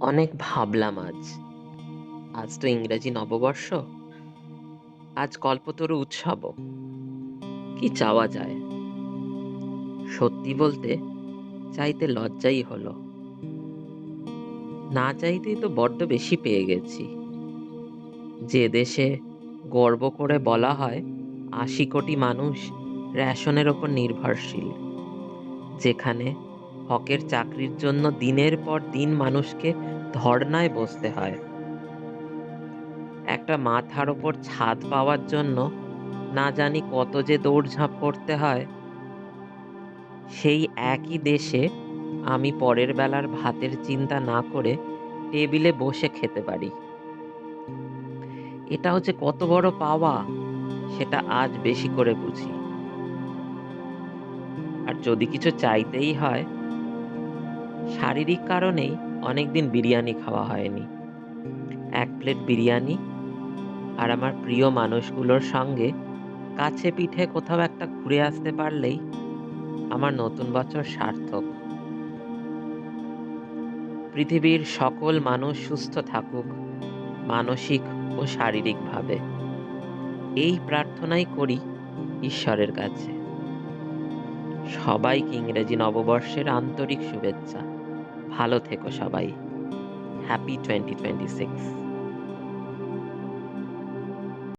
অনেক ভাবলাম আজ। আজ তো ইংরেজি নববর্ষ। আজ কল্পতরু উৎসবও। কি চাওয়া যায়? সত্যি বলতে চাইতে লজ্জাই হলো। না চাইতেই তো বড্ড বেশি পেয়ে গেছি। যে দেশে গর্ব করে বলা হয় ৮০ কোটি মানুষ রেশনের ওপর নির্ভরশীল, যেখানে হকের চাকরির জন্য দিনের পর দিন মানুষকে ধর্নায় বসতে হয়, একটা মাথার ওপর ছাদ পাওয়ার জন্য না জানি কত যে দৌড়ঝাঁপ করতে হয়, সেই একই দেশে আমি পরের বেলার ভাতের চিন্তা না করে টেবিলে বসে খেতে পারি। এটাও যে কত বড় পাওয়া, সেটা আজ বেশি করে বুঝি। আর যদি কিছু চাইতেই হয়, শারীরিক কারণেই অনেকদিন বিরিয়ানি খাওয়া হয়নি। ১ প্লেট বিরিয়ানি আর আমার প্রিয় মানুষগুলোর সঙ্গে কাছে পিঠে কোথাও একটা ঘুরে আসতে পারলেই আমার নতুন বছর সার্থক। পৃথিবীর সকল মানুষ সুস্থ থাকুক, মানসিক ও শারীরিকভাবে। এই প্রার্থনাই করি ঈশ্বরের কাছে। সবাইকে ইংরেজি নববর্ষের আন্তরিক শুভেচ্ছা। ভালো থেকো সবাই। হ্যাপি 2026।